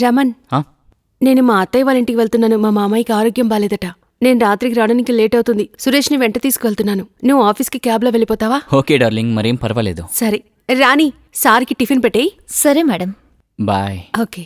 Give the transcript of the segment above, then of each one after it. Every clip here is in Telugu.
రమన్, నేను మా అత్తయ్య వాళ్ళ ఇంటికి వెళ్తున్నాను. మా మామయ్యకి ఆరోగ్యం బాలేదట. నేను రాత్రికి రావడానికి లేట్ అవుతుంది. సురేష్ని వెంట తీసుకువెళ్తున్నాను. నువ్వు ఆఫీస్కి క్యాబ్లో వెళ్ళిపోతావా? ఓకే డార్లింగ్, మరేం పర్వాలేదు. సరే రాణి, సార్కి టిఫిన్ పెట్టేయి. సరే మేడం. బాయ్. ఓకే.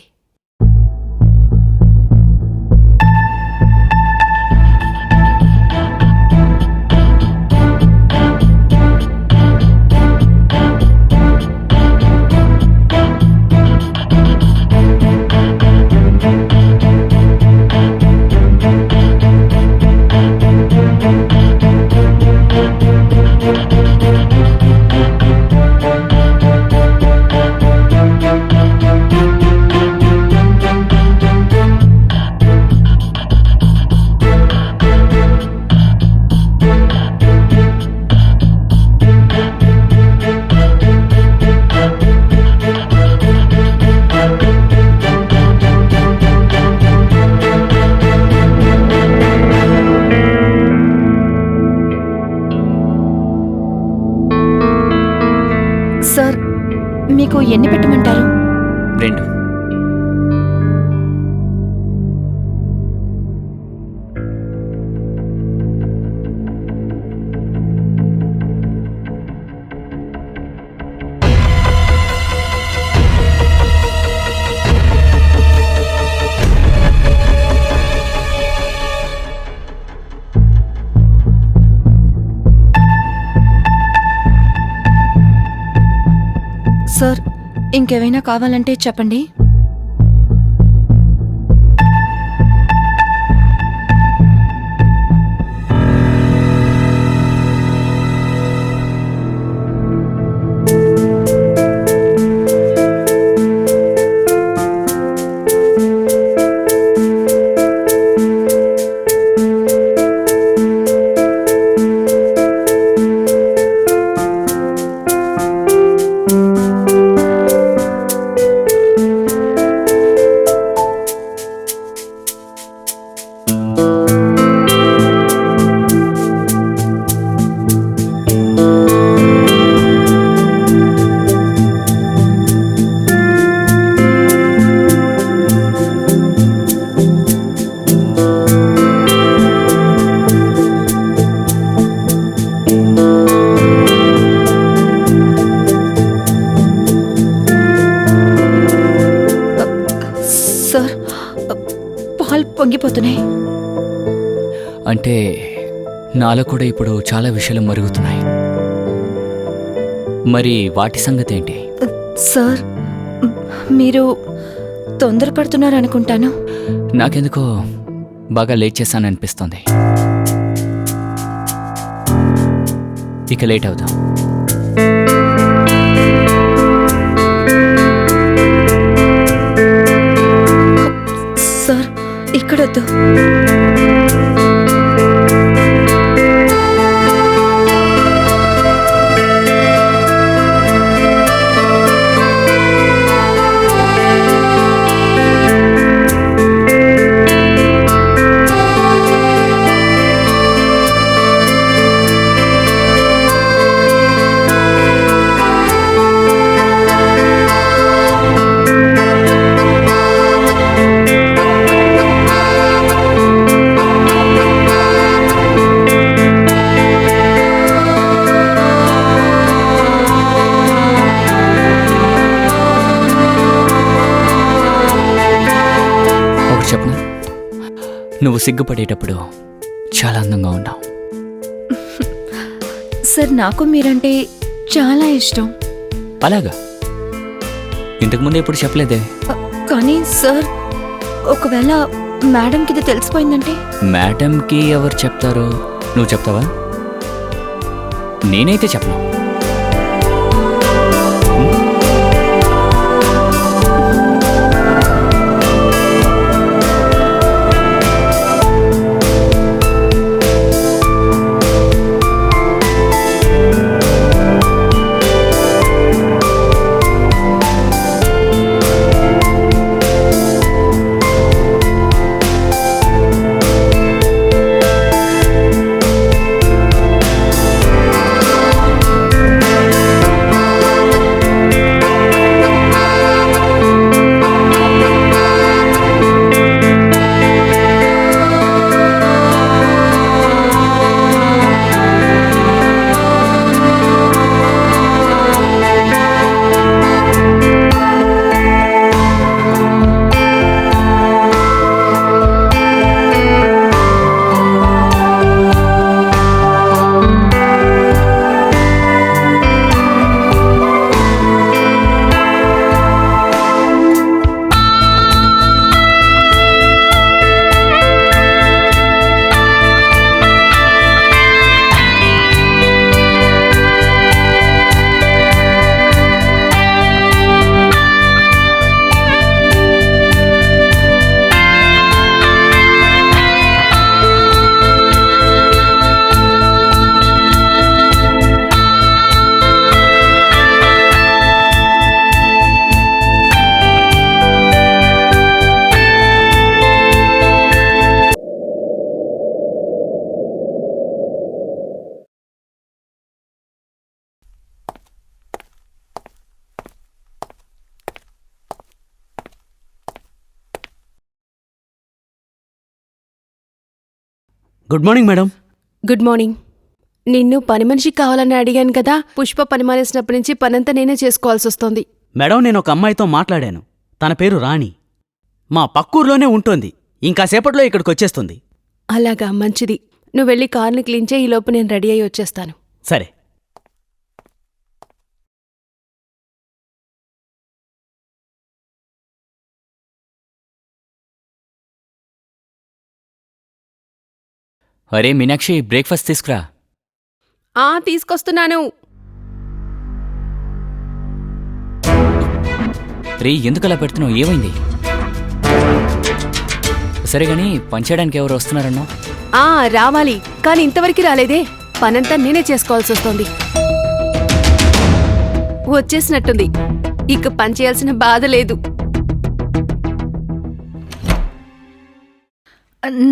సార్, మీకు ఎన్ని పెట్టమంటారు? 2. సార్, ఇంకేమైనా కావాలంటే చెప్పండి. సార్, పాలు పొంగిపోతున్నాయి. అంటే నాలో కూడా ఇప్పుడు చాలా విషయాలు మరుగుతున్నాయి. మరి వాటి సంగతి ఏంటి? సార్, మీరు తొందరపడుతున్నారనుకుంటాను. నాకెందుకో బాగా లేట్ చేశాననిపిస్తోంది. ఇక లేట్ అవుదాం. సార్, ఇక్కడొద్దు. చెప్పను, నువ్వు సిగ్గుపడేటప్పుడు చాలా అందంగా ఉన్నావు. సార్, నాకు మీరంటే చాలా ఇష్టం. అలాగా? ఇంతకుముందు ఎప్పుడు చెప్పలేదే. కానీ సార్, ఒకవేళ మేడంకి ఇది తెలిసిపోయిందంటే? మేడంకి ఎవరు చెప్తారో? నువ్వు చెప్తావా? నేనైతే చెప్పను. Good morning madam. Good morning. నిన్ను పని మనిషి కావాలని అడిగాను కదా, పుష్ప పని మానేసినప్పటి నుంచి పనంతా నేనే చేసుకోవాల్సి వస్తోంది. మేడం, నేను ఒక అమ్మాయితో మాట్లాడాను. తన పేరు రాణి. మా పక్కూర్లోనే ఉంటుంది. ఇంకాసేపట్లో ఇక్కడికి వచ్చేస్తుంది. అలాగా, మంచిది. నువ్వు వెళ్ళి కార్ని క్లీన్ చేయి, ఈలోపు నేను రెడీ అయ్యి వచ్చేస్తాను. సరే. అరే మీనాక్షి, బ్రేక్ఫాస్ట్ తీసుకురా. తీసుకొస్తున్నాను. రే, ఎందుకలా పెడుతున్నావు? ఏమైంది? సరే గాని పనిచేయడానికి ఎవరు వస్తున్నారన్నా? రావాలి, కానీ ఇంతవరకు రాలేదే. పనంతా నేనే చేసుకోవాల్సి వస్తోంది. వచ్చేసినట్టుంది. ఇక పని చేయాల్సిన బాధ లేదు.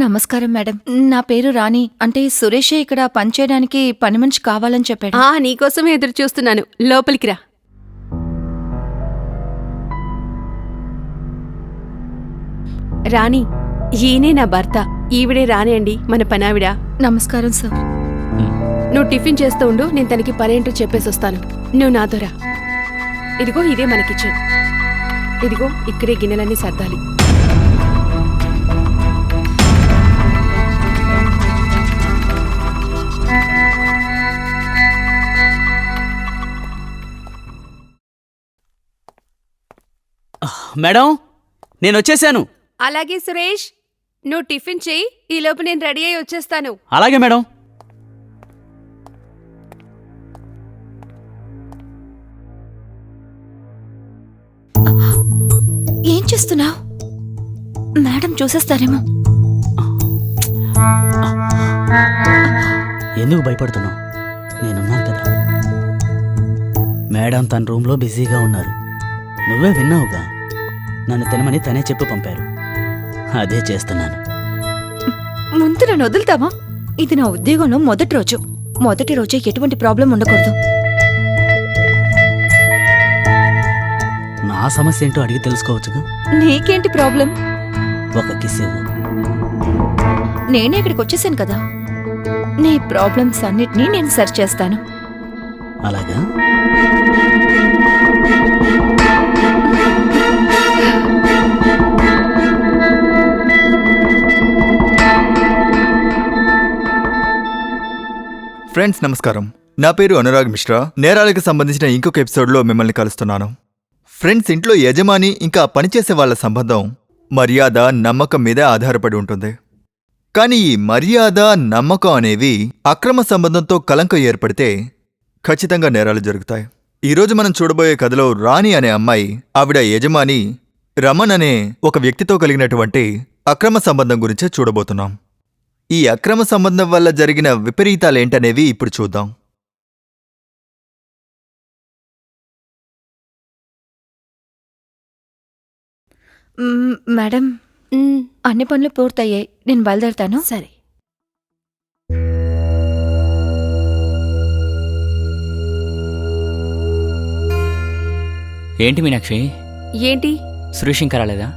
నమస్కారం మేడం. నా పేరు రాణి. అంటే సురేషే ఇక్కడ పనిచేయడానికి పని మనిషి కావాలని చెప్పాడు. నీకోసమే ఎదురు చూస్తున్నాను. లోపలికి రా. రాణి, ఈయనే నా భర్త. ఈవిడే రాణి అండి, మన పనావిడ. నమస్కారం సార్. నువ్వు టిఫిన్ చేస్తూ ఉండు, నేను తనకి పనేంటో చెప్పేసి వస్తాను. నువ్వు నాతో రా. ఇదిగో ఇదే మన కిచెన్. ఇదిగో ఇక్కడే గిన్నెలన్నీ సర్దాలి. మేడం, నేను వచ్చేసాను. అలాగే సురేష్, నువ్వు టిఫిన్ చెయ్యి, ఈలోపు నేను రెడీ అయి వచ్చేస్తాను. అలాగే మేడం. ఏం చేస్తున్నావు? మేడం చూసేస్తారేమో. ఎందుకు భయపడుతున్నావు? నేనున్నాను కదా. మేడం తన రూమ్లో బిజీగా ఉన్నారు. నువ్వే విన్నావుగా, నన్ను తినమని తనే చెప్పి పంపారు. అదే చేస్తున్నాను. ముందు నన్ను వదులుతావా? ఇది నా ఉద్యోగంలో మొదటి రోజే ఎటువంటి ప్రాబ్లం ఉండకూడదు. నా సమస్య ఏంటో అడిగి తెలుసుకోవచ్చుగా. నీకేంటి ప్రాబ్లం? ఒక కిస్ ఇవ్వు. నేనే ఇక్కడికి వచ్చేసాను కదా. నీ ప్రాబ్లమ్స్ అన్నిటినీ నేను సరి చేస్తాను. అలాగా? ఫ్రెండ్స్ నమస్కారం. నా పేరు అనురాగ్ మిశ్రా. నేరాలకు సంబంధించిన ఇంకొక ఎపిసోడ్లో మిమ్మల్ని కలుస్తున్నాను. ఫ్రెండ్స్, ఇంట్లో యజమాని ఇంకా పనిచేసే వాళ్ళ సంబంధం మర్యాద, నమ్మకం మీద ఆధారపడి ఉంటుంది. కానీ ఈ మర్యాద, నమ్మకం అనేవి అక్రమ సంబంధంతో కలంకం ఏర్పడితే ఖచ్చితంగా నేరాలు జరుగుతాయి. ఈరోజు మనం చూడబోయే కథలో రాణి అనే అమ్మాయి, ఆవిడ యజమాని రమణ్ అనే ఒక వ్యక్తితో కలిగినటువంటి అక్రమ సంబంధం గురించే చూడబోతున్నాం. ఈ అక్రమ సంబంధం వల్ల జరిగిన విపరీతాలేంటనేవి ఇప్పుడు చూద్దాం. మేడం, అన్ని పనులు పూర్తయ్యాయి. నేను బయలుదేరుతాను. సరే. ఏంటి మీనాక్షి? ఏంటి? సురేష్ ఇంకా రాలేదా?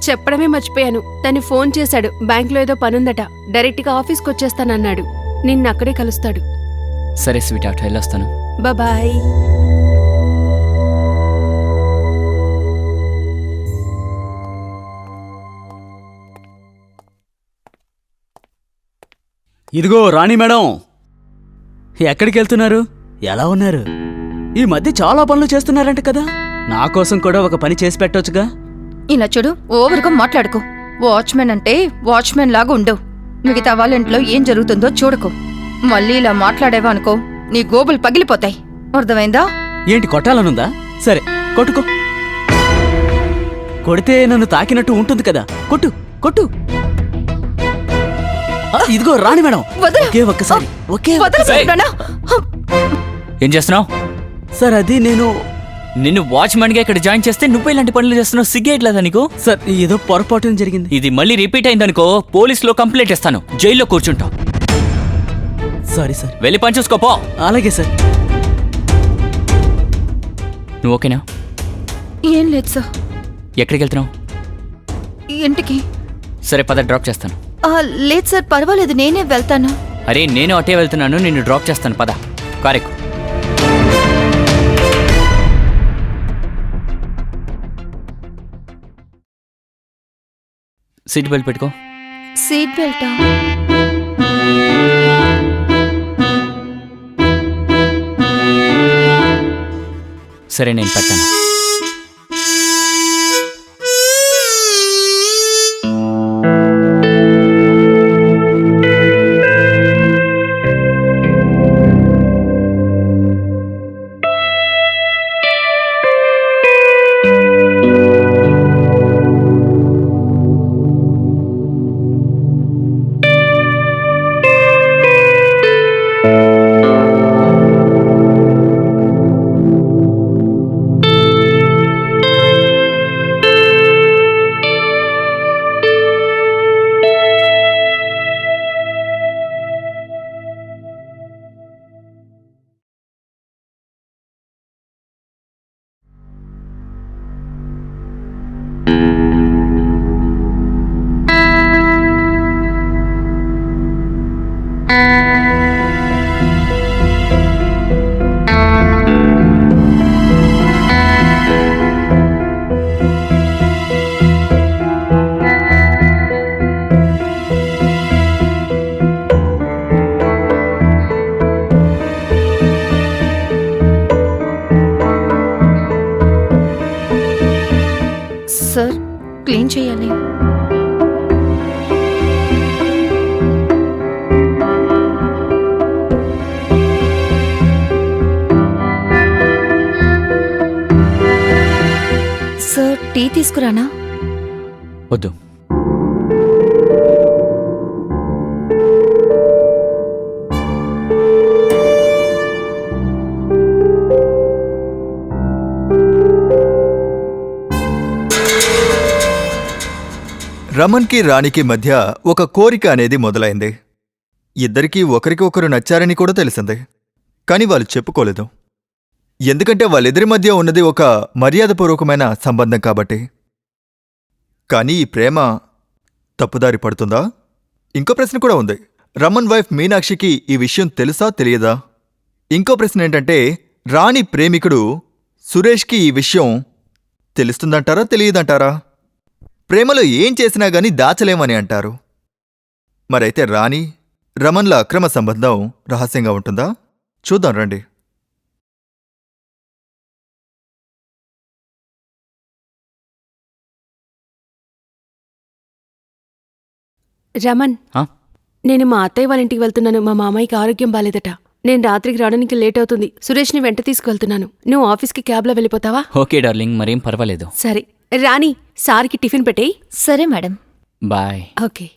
చెప్పడమే మర్చిపోయాను. తను ఫోన్ చేశాడు. బ్యాంకులో ఏదో పనుందట. డైరెక్ట్గా ఆఫీస్కి వచ్చేస్తానన్నాడు. నిన్న అక్కడే కలుస్తాడు. సరే స్వీట్ హార్ట్, వెళ్ళొస్తాను. బాయ్. ఇదిగో రాణి మేడం, ఎక్కడికి వెళ్తున్నారు? ఎలా ఉన్నారు? ఈ మధ్య చాలా పనులు చేస్తున్నారంట కదా. నా కోసం కూడా ఒక పని చేసి పెట్టొచ్చుగా. ఇలా చూడు, ఓవర్గా మాట్లాడుకో. వాచ్మెన్ అంటే వాచ్మెన్ లాగా ఉండు. మిగతా వాళ్ళ ఇంట్లో ఏం జరుగుతుందో చూడకు. మళ్ళీ ఇలా మాట్లాడేవా అనుకో, నీ గోబులు పగిలిపోతాయి. అర్థమైందా? ఏంటి, కొట్టాలనుందా? సరే కొట్టుకో. కొడితే నన్ను తాకినట్టు ఉంటుంది కదా. కొట్టు కొట్టు. ఇదిగో రాణి మేడం, వదలు. ఒకే ఒక్కసారి, ఒకే వదలు చెప్తున్నానా? ఏం చేస్తున్నావు? సార్ అది నేను నిన్ను వాచ్మెన్గా ఇక్కడ జాయిన్ చేస్తే నువ్వు ఇలాంటి పనులు చేస్తున్నావు. సిగ్గేయట్లేదా నీకు? సార్ ఏదో పొరపాటు జరిగింది. ఇది మళ్ళీ రిపీట్ అయిందనుకో, పోలీసులో కంప్లైంట్ ఇస్తాను. జైల్లో కూర్చుంటావు. Sorry sir. వెళ్ళి పని చూసుకోపో. అలాగే సార్. నువ్వు ఓకేనా? ఏం లేదు సార్. ఎక్కడికి వెళ్తున్నావు? ఇంటికి. సరే పద, డ్రాప్ చేస్తాను. లేదు సార్, పర్వాలేదు, నేనే వెళ్తాను. అరే నేను అటే వెళ్తున్నాను, నిన్ను డ్రాప్ చేస్తాను, పద కారెక్కు. సీట్ బెల్ట్ పెట్టుకో. సీట్ బెల్టా? సరే నేను పెట్టాను. సార్, క్లీన్ చేయాలి. సార్, టీ తీసుకురానా? వద్దు. రమన్కి రాణికి మధ్య ఒక కోరిక అనేది మొదలైంది. ఇద్దరికీ ఒకరికి ఒకరు నచ్చారని కూడా తెలిసింది. కాని వాళ్ళు చెప్పుకోలేదు. ఎందుకంటే వాళ్ళిద్దరి మధ్య ఉన్నది ఒక మర్యాదపూర్వకమైన సంబంధం కాబట్టి. కానీ ఈ ప్రేమ తప్పుదారి పడుతుందా? ఇంకో ప్రశ్న కూడా ఉంది. రమన్ వైఫ్ మీనాక్షికి ఈ విషయం తెలుసా తెలియదా? ఇంకో ప్రశ్న ఏంటంటే, రాణి ప్రేమికుడు సురేష్కి ఈ విషయం తెలుస్తుందంటారా తెలియదంటారా? ప్రేమలో ఏం చేసినా గాని దాచలేమని అంటారు. మరైతే రాణి రమన్ల అక్రమ సంబంధం రహస్యంగా ఉంటుందా? చూద్దాం రండి. రమన్, ఆ? నేను మా అత్తయ్య వాళ్ళ ఇంటికి వెళ్తున్నాను. మా మామయ్యకి ఆరోగ్యం బాలేదట. నేను రాత్రికి రావడానికి లేట్ అవుతుంది. సురేష్ని వెంట తీసుకువెళ్తున్నాను. నువ్వు ఆఫీస్కి క్యాబ్లో వెళ్ళిపోతావా? ఓకే డార్లింగ్, మరేం పర్వాలేదు. సరే రాణి, సార్కి టిఫిన్ పెట్టేయి. సరే మేడం. బాయ్. ఓకే.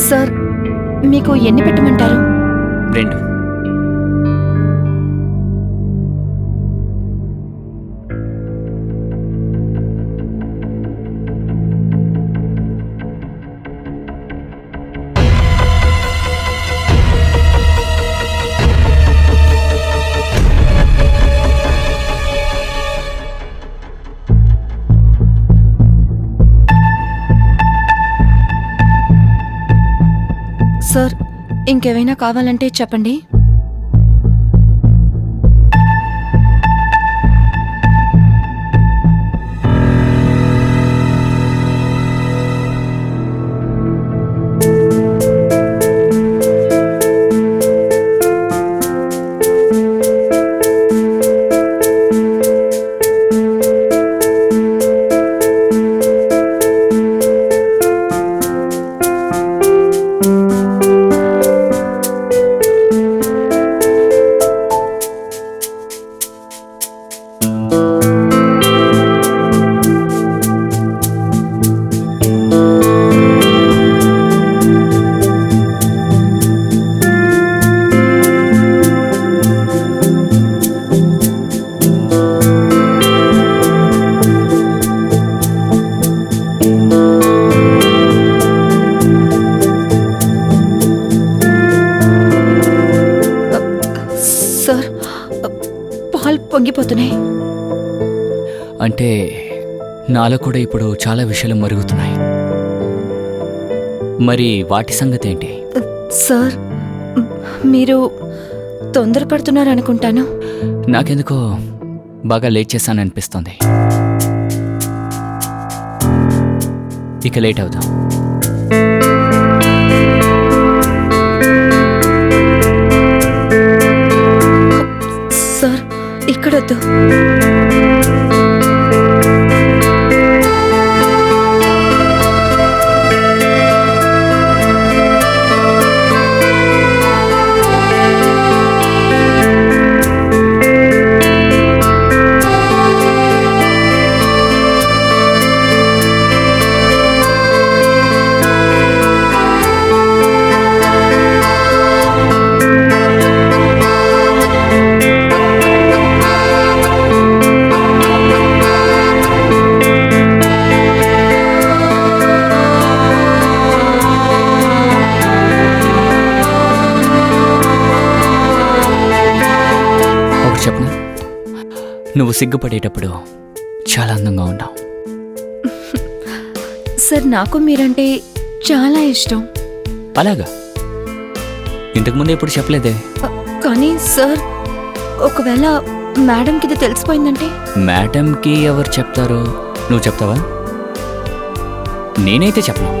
సార్, మీకు ఎన్ని పెట్టమంటారు? 2. సార్, ఇంకేమైనా కావాలంటే చెప్పండి. పగిలిపోతున్నాయి. అంటే నాలో కూడా ఇప్పుడు చాలా విషయాలు మరుగుతున్నాయి. మరి వాటి సంగతి ఏంటి? సార్, మీరు తొందరపడుతున్నారనుకుంటాను. నాకెందుకో బాగా లేట్ చేశాననిపిస్తోంది. ఇక లేట్ అవుదాం. సార్, ఇక్కడొద్దు. చెప్పనా, నువ్వు సిగ్గుపడేటప్పుడు చాలా అందంగా ఉన్నావు. సార్, నాకు మీరంటే చాలా ఇష్టం. అలాగా? ఇంతకుముందు ఎప్పుడు చెప్పలేదే. కానీ సార్, ఒకవేళ మేడంకి ఇది తెలిసిపోయిందంటే? మేడంకి ఎవరు చెప్తారో? నువ్వు చెప్తావా? నేనైతే చెప్పను.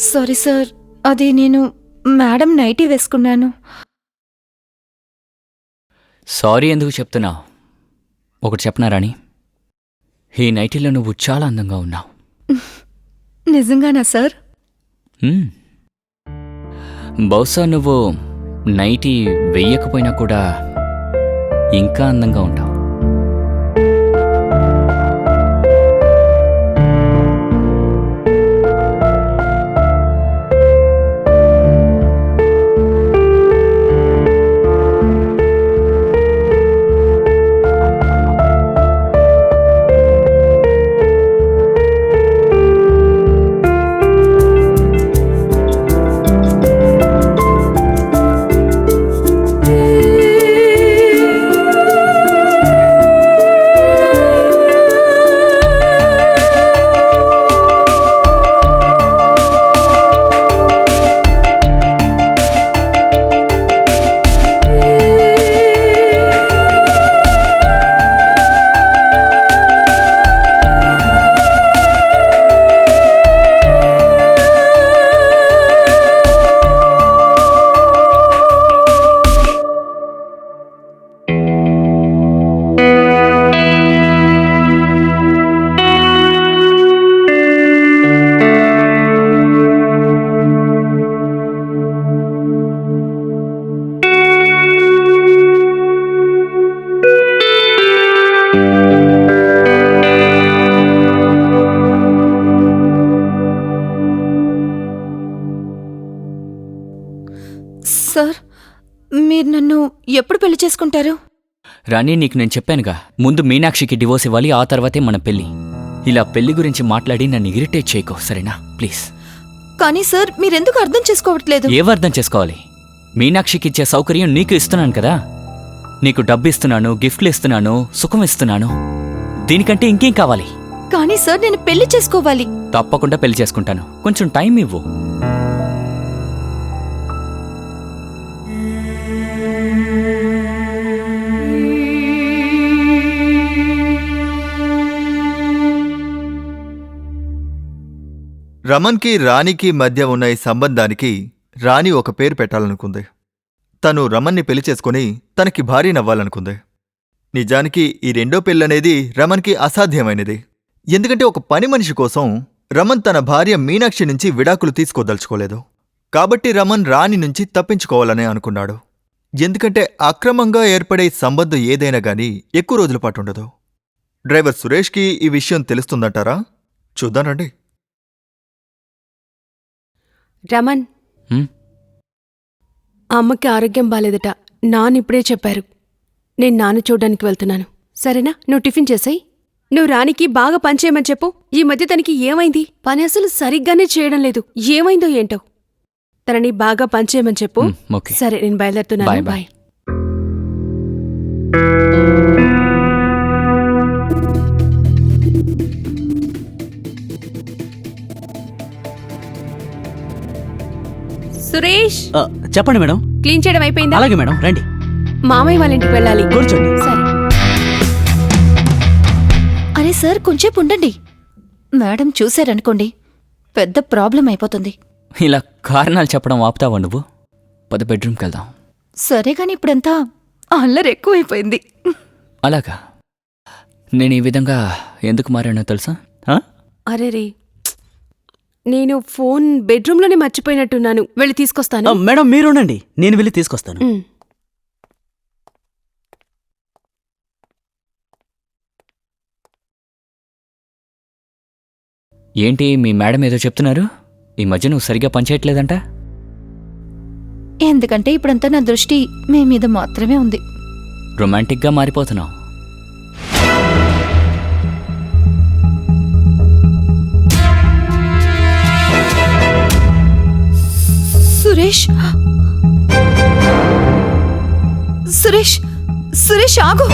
సారీ సార్, అది నేను మేడం నైటీ వేసుకున్నాను. సారీ ఎందుకు చెప్తున్నావు? ఒకటి చెప్పనా రాణి, ఈ నైటీలో నువ్వు చాలా అందంగా ఉన్నావు. నిజంగానా సార్? బహుశా నువ్వు నైటీ వెయ్యకపోయినా కూడా ఇంకా అందంగా ఉంటావు. సార్ మీరు నన్ను ఎప్పుడు పెళ్లి చేసుకుంటారు? రాణి, నీకు నేను చెప్పానుగా, ముందు మీనాక్షికి డివోర్స్ ఇవ్వాలి, ఆ తర్వాతే మన పెళ్లి. ఇలా పెళ్లి గురించి మాట్లాడి నన్ను ఇరిటేట్ చేయకో, సరేనా? ప్లీజ్. కానీ సార్ మీరెందుకు అర్థం చేసుకోవట్లేదు? ఏం అర్థం చేసుకోవాలి? మీనాక్షికి ఇచ్చే సౌకర్యం నీకు ఇస్తున్నాను కదా. నీకు డబ్బు ఇస్తున్నాను, గిఫ్ట్లు ఇస్తున్నాను, సుఖం ఇస్తున్నాను. దీనికంటే ఇంకేం కావాలి? కానీ సార్ నేను పెళ్లి చేసుకోవాలి. తప్పకుండా పెళ్లి చేసుకుంటాను. కొంచెం టైం ఇవ్వు. రమన్కి రాణికి మధ్య ఉన్న ఈ సంబంధానికి రాణి ఒక పేరు పెట్టాలనుకుంది. తను రమన్ని పెళ్లి చేసుకుని తనకి భార్యనవ్వాలనుకుంది. నిజానికి ఈ రెండో పెళ్ళనేది రమన్కి అసాధ్యమైనది. ఎందుకంటే ఒక పని మనిషి కోసం రమన్ తన భార్య మీనాక్షి నుంచి విడాకులు తీసుకోదలుచుకోలేదు. కాబట్టి రమన్ రాణి నుంచి తప్పించుకోవాలనే అనుకున్నాడు. ఎందుకంటే అక్రమంగా ఏర్పడే సంబంధం ఏదైనా గానీ ఎక్కువ రోజుల పాటు ఉండదు. డ్రైవర్ సురేష్కి ఈ విషయం తెలుస్తుందంటారా? చూద్దానండి. రమన్, హ్మ్? అమ్మకి ఆరోగ్యం బాలేదట. నాన్నిప్పుడే చెప్పారు. నేను నాన్న చూడ్డానికి వెళ్తున్నాను. సరేనా? నువ్వు టిఫిన్ చేసాయి. నువ్వు రానికి బాగా పనిచేయమని చెప్పు. ఈ మధ్య తనకి ఏమైంది? పని అసలు సరిగ్గానే చేయడం లేదు. ఏమైందో ఏంటో. తనని బాగా పనిచేయమని చెప్పు. ఓకే. సరే, నేను బయలుదేరుతున్నాను. Bye, bye. బాయ్. సురేష్, చెప్పండి మేడం. క్లీన్ చేయడం అయిపోయిందా? అలాగే మేడం, రండి మామయ్య వాళ్ళ ఇంటికి వెళ్ళాలి. కూర్చోండి. సరే. అరే సార్ కొంచెం ఉండండి. మేడం చూశారనుకోండి, పెద్ద ప్రాబ్లం అయిపోతుంది. ఇలా కారణాలు చెప్పడం ఆపుతావా నువ్వు? పద, బెడ్రూమ్కి వెళ్దాం. సరే గాని ఇప్పుడంతా అల్లరి ఎక్కువైపోయింది. అలాగా? నేను ఈ విధంగా ఎందుకు మారానో తెలుసా? అరే రే, నేను ఫోన్ బెడ్రూమ్లోనే మర్చిపోయినట్టున్నాను. వెళ్ళి తీసుకొస్తాను. మేడం మీరుండండి, నేను వెళ్ళి తీసుకొస్తాను. ఉమ్. ఏంటి మీ మేడం ఏదో చెప్తున్నారు? ఈ మధ్య నువ్వు సరిగా పనిచేయట్లేదంట. ఎందుకంటే ఇప్పుడంతా నా దృష్టి మీ మీద మాత్రమే ఉంది. రొమాంటిక్గా మారిపోతున్నావు. సురేష్, సురేష్, సురేష్ ఆగు.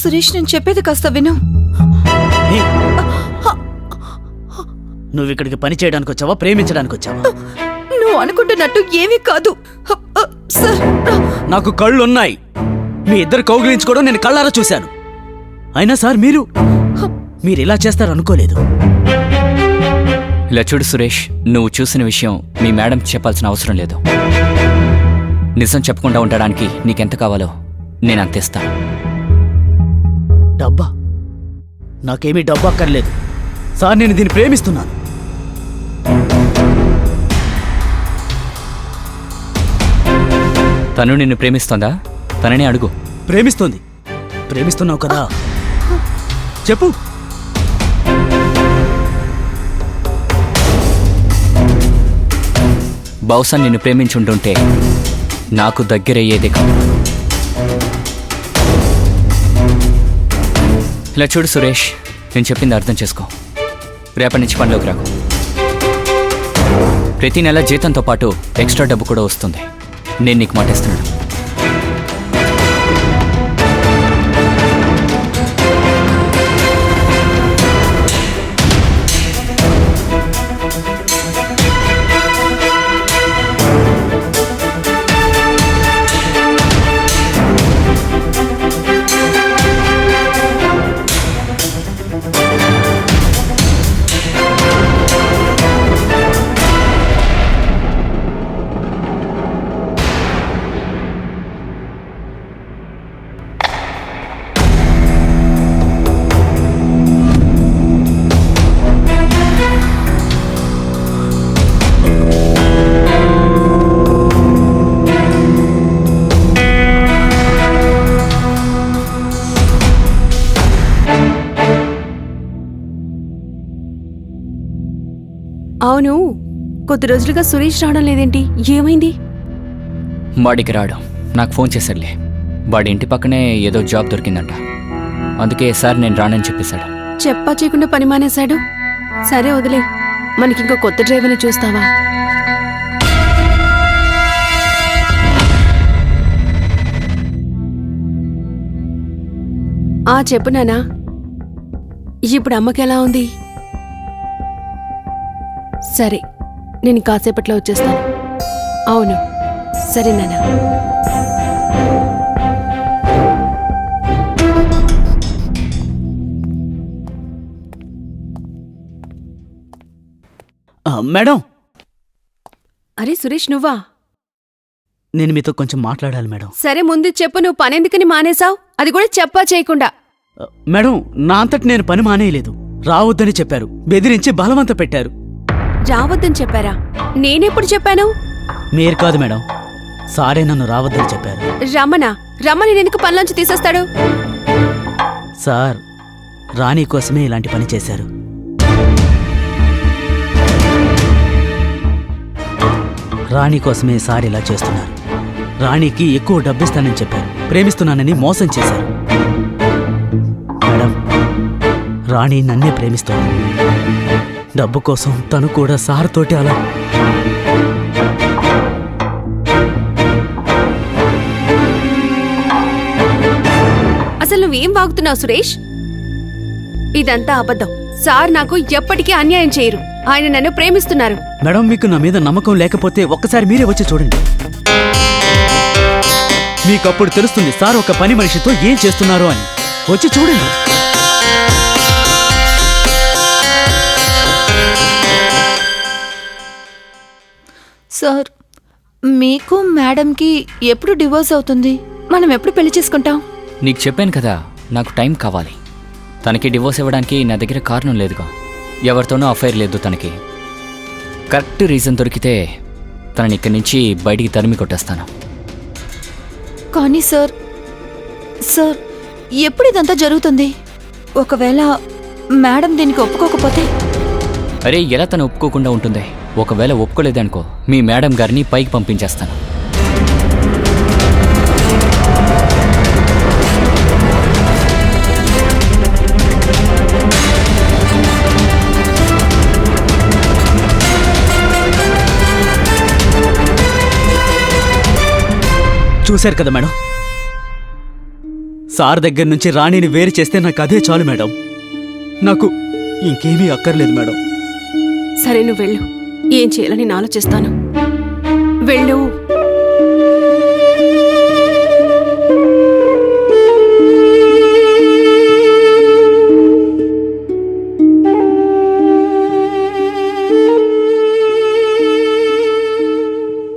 సురేష్ నేను చెప్పేది కాస్త విను. ఏ, నువ్వు ఇక్కడికి పని చేయడానికి వచ్చావా, ప్రేమించడానికి వచ్చావా? నువ్వు అనుకుంటున్నట్టు ఏమీ కాదు సార్. నాకు కళ్ళున్నాయి. మీ ఇద్దరు కౌగిలించుకోవడం నేను కళ్ళారా చూశాను. అయినా సార్ మీరు ఇలా చేస్తారనుకోలేదు. ఇలా చూడు సురేష్, నువ్వు చూసిన విషయం మీ మేడం చెప్పాల్సిన అవసరం లేదు. నిజం చెప్పకుండా ఉండడానికి నీకెంత కావాలో నేను అంతేస్తాను. డబ్బా? నాకేమీ డబ్బు అక్కర్లేదు సార్, నేను దీన్ని ప్రేమిస్తున్నాను. తను నిన్ను ప్రేమిస్తోందా? తననే అడుగు. ప్రేమిస్తున్నావు కదా, చెప్పు. బహుశా నిన్ను ప్రేమించుంటుంటే నాకు దగ్గరయ్యేదే కాదు. ఇలా చూడు సురేష్, నేను చెప్పింది అర్థం చేసుకో. రేపటి నుంచి పనిలోకి రాకు. ప్రతి నెల జీతంతో పాటు ఎక్స్ట్రా డబ్బు కూడా వస్తుంది. నేను నీకు మాటిస్తున్నాను. అవును, కొద్ది రోజులుగా సురేష్ రావడం లేదేంటి? ఏమైంది? వాడికి రాడు. నాకు ఫోన్ చేశాడులే. వాడి ఇంటి పక్కనే ఏదో జాబ్ దొరికిందంట. అందుకే సార్ నేను రానని చెప్పేశాడు. చెప్పా చేయకుండా పని మానేశాడు. సరే వదిలే, మనకింకో కొత్త డ్రైవర్ని చూస్తావా? చెప్పు నానా, ఇప్పుడు అమ్మకి ఎలా ఉంది? సరే, నేను కాసేపట్లో వచ్చేస్తాను. అవును, సరే నానా. మేడం, అరే సురేష్, నువ్వా? నేను మీతో కొంచెం మాట్లాడాలి మేడం. సరే ముందు చెప్పు, నువ్వు పనెందుకని మానేశావు? అది కూడా చెప్పా చేయకుండా. మేడం, నా అంతటి నేను పని మానేయలేదు. రావద్దని చెప్పారు, బెదిరించి బలవంత పెట్టారు. రావద్దని చెప్పారా? నేనెప్పుడు చెప్పాను? మీరు కాదు మేడం, సారే నన్ను రావద్దని చెప్పారు. రమ్మని ఎందుకు పనిలోంచి తీసేస్తాడు? సార్ రాణి కోసమే ఇలాంటి పని చేశారు. రాణి కోసమే సార్ ఇలా చేస్తున్నారు. రాణికి ఎక్కువ డబ్బిస్తానని చెప్పారు, ప్రేమిస్తున్నానని మోసం చేశారు. మేడం, రాణి నన్నే ప్రేమిస్తోంది. డబ్బు కోసం తను కూడా సార్ తోటి అలా. అసలు నువ్వేం వాగుతున్నావు సురేష్? ఇదంతా అబద్ధం. సార్ నాకు ఎప్పటికీ అన్యాయం చేయరు. ఆయన నన్ను ప్రేమిస్తున్నారు. మేడం, మీకు నా మీద నమ్మకం లేకపోతే ఒక్కసారి మీరే వచ్చి చూడండి. మీకప్పుడు తెలుస్తుంది సార్ ఒక పని మనిషితో ఏం చేస్తున్నారో అని. వచ్చి చూడండి. సార్, మీకు మేడంకి ఎప్పుడు డివోర్స్ అవుతుంది? మనం ఎప్పుడు పెళ్లి చేసుకుంటాం? నీకు చెప్పాను కదా, నాకు టైం కావాలి. తనకి డివోర్స్ ఇవ్వడానికి నా దగ్గర కారణం లేదుగా. ఎవరితోనూ అఫైర్ లేదు తనకి. కరెక్ట్ రీజన్ దొరికితే తనని ఇక్కడి నుంచి బయటికి తరిమి కొట్టేస్తాను. కానీ సార్ ఎప్పుడు ఇదంతా జరుగుతుంది? ఒకవేళ మేడం దీనికి ఒప్పుకోకపోతే? అరే, ఎలా తను ఒప్పుకోకుండా ఉంటుంది? ఒకవేళ ఒప్పుకోలేదనుకో, మీ మేడం గారిని పైకి పంపించేస్తాను. చూశారు కదా మేడం, సార్ దగ్గర నుంచి రాణిని వేరు చేస్తే నాకు అదే చాలు మేడం. నాకు ఇంకేమీ అక్కర్లేదు మేడం. సరే, నువ్వు వెళ్ళు. ఏం చేయాలని నేను ఆలోచిస్తాను. వెళ్ళు.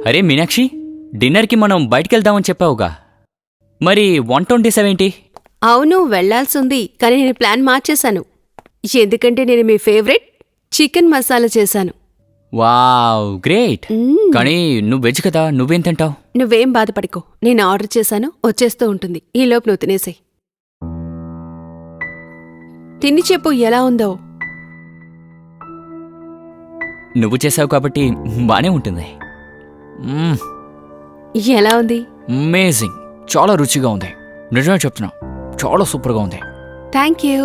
అరే మీనాక్షి, డిన్నర్కి మనం బయటికెళ్దామని చెప్పావుగా, మరి 127 ఏంటి? అవును, వెళ్లాల్సింది. కానీ నేను ప్లాన్ మార్చేశాను. ఎందుకంటే నేను మీ ఫేవరెట్ చికెన్ మసాలా చేశాను. Wow, great. కానీ నువ్వు వెజ్ కదా, నువ్వేం తింటావు? నువ్వేం బాధపడికో, నేను ఆర్డర్ చేశాను, వచ్చేస్తూ ఉంటుంది. ఈలోపు నువ్వు తినేసేయ్. తిని చెప్పు ఎలా ఉందో. నువ్వు చేసావు కాబట్టి బానే ఉంటుంది. ఎలా ఉంది? అమేజింగ్, చాలా రుచిగా ఉంది. నిజమే చెప్తున్నా, చాలా సూపర్గా ఉంది. Thank you.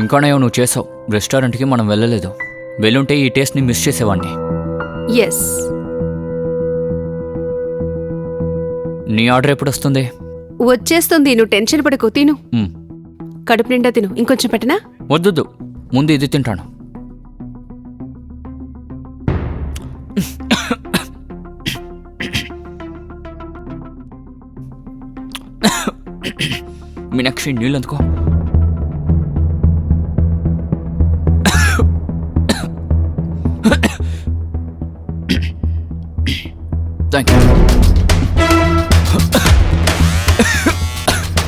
ఇంకానేమో నువ్వు చేసావు. రెస్టారెంట్కి మనం వెళ్ళలేదు. వెళ్ళుంటే ఈ టేస్ట్ని మిస్ చేసేవాడిని. ఎస్. నీ ఆర్డర్ ఎప్పుడు వస్తుంది? వచ్చేస్తుంది, నువ్వు టెన్షన్ పడకు. తిను, కడుపు నిండా తిను. ఇంకొంచెం పెట్టనా? వద్దు, ముందు ఇది తింటాను. మీనాక్షి, నీళ్ళు అందుకో. Thank you.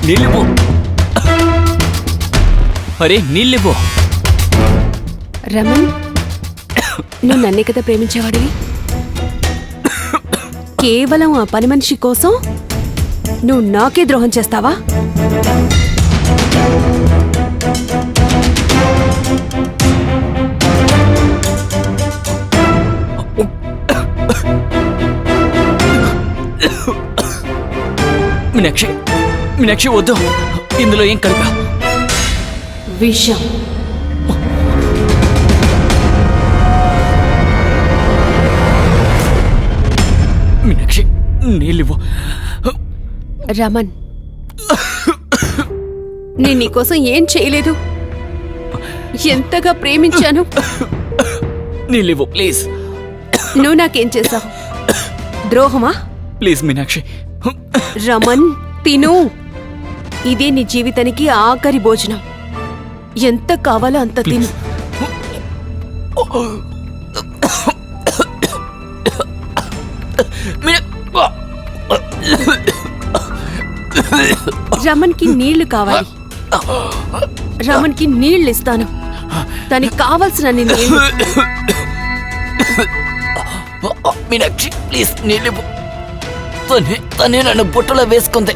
నీళ్ళివ్వు. అరే నీళ్ళివ్వు. రమణ్, నువ్వు నన్నే కదా ప్రేమించేవాడివి. కేవలం ఆ పని మనిషి కోసం నువ్వు నాకే ద్రోహం చేస్తావా? మీనాక్షి మీనాక్షి వద్దు, ఇందులో ఏం కలిపా? విషం. మీనాక్షి నీళ్ళివ్వు. రమన్, నేను నీకోసం ఏం చేయలేదు. ఎంతగా ప్రేమించాను. నీళ్ళివ్వు ప్లీజ్. నువ్వు నాకేం చేశావు? ద్రోహమా? ప్లీజ్ మీనాక్షి. రమన్, తిను. ఇదే నీ జీవితానికి ఆఖరి భోజనం. ఎంత కావాలో అంత తిను. రమన్కి నీళ్లు కావాలి. రమన్కి నీళ్లు ఇస్తాను. తనకి కావాల్సిన నీళ్లు. మీనాక్షి ప్లీజ్ నీళ్ళివ్వు. తనే నన్ను బుట్టలో వేసుకుంది.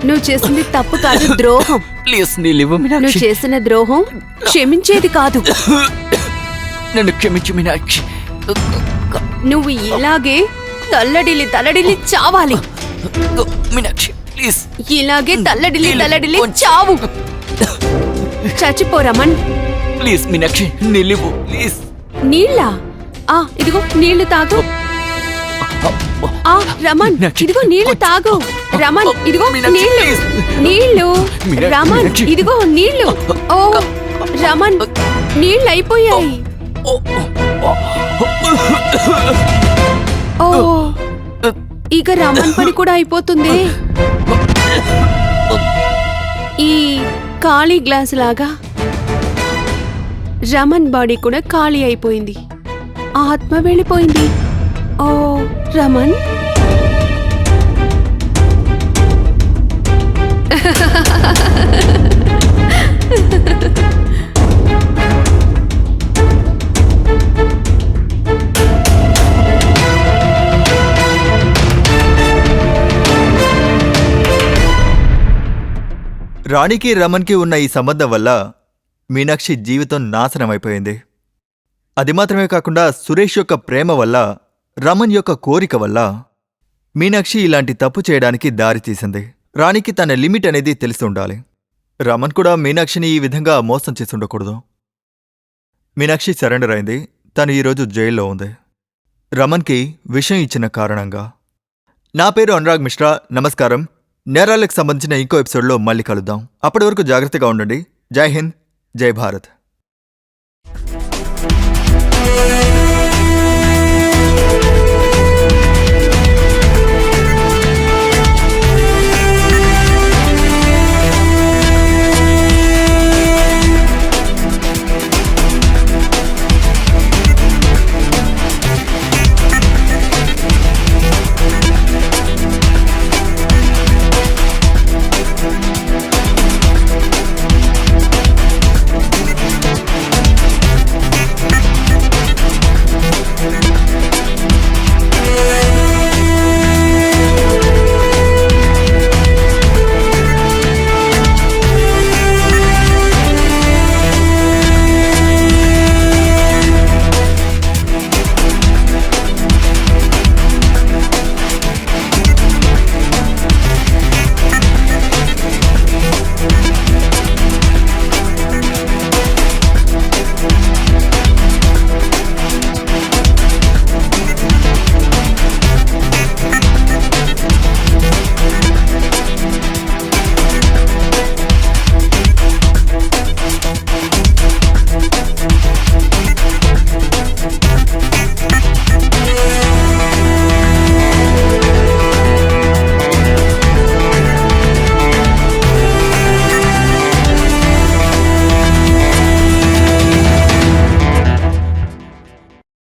నువ్వు చేసింది తప్పు కాదు, ద్రోహం. ప్లీజ్ నీళ్ళివ్వు నువ్వు మీనాక్షి. చేసిన ద్రోహం క్షమించేది కాదు. నన్ను క్షమించు మీనాక్షి. నువ్వు ఇలాగే తల్లడిల్లి చావాలి. మీనాక్షి ప్లీజ్. ఇలాగే తల్లడిల్లి చావు. చచ్చిపో రమన్. ప్లీజ్ మీనాక్షి నీళ్ళివ్వు ప్లీజ్. నీళ్ళా? ఇదిగో నీళ్లు తాగు. రమన్, ఇదిగో నీళ్లు తాగు. రమన్, ఇదిగో నీళ్లు. నీళ్లు. రమన్, ఇదిగో నీళ్లు. ఓ రమన్, నీళ్ళు అయిపోయాయి. ఓ ఇక రమన్ పని కూడా అయిపోతుంది. ఈ ఖాళీ గ్లాస్ లాగా రమన్ బాడీ కూడా ఖాళీ అయిపోయింది. ఆత్మ వెళ్ళిపోయింది. ఓ రమన్. రాణికి రమన్కి ఉన్న ఈ సంబంధం వల్ల మీనాక్షి జీవితం నాశనమైపోయింది. అది మాత్రమే కాకుండా సురేష్ యొక్క ప్రేమ వల్ల, రమన్ యొక్క కోరిక వల్ల మీనాక్షి ఇలాంటి తప్పు చేయడానికి దారి తీసింది. రాణికి తన లిమిట్ అనేది తెలిసి ఉండాలి. రమన్ కూడా మీనాక్షిని ఈ విధంగా మోసం చేసి ఉండకూడదు. మీనాక్షి సరెండర్ అయింది. తను ఈరోజు జైల్లో ఉంది, రమన్కి విషం ఇచ్చిన కారణంగా. నా పేరు అనురాగ్ మిశ్రా. నమస్కారం. నేరాలకు సంబంధించిన ఇంకో ఎపిసోడ్లో మళ్ళీ కలుద్దాం. అప్పటి వరకు జాగ్రత్తగా ఉండండి. జై హింద్, జై భారత్.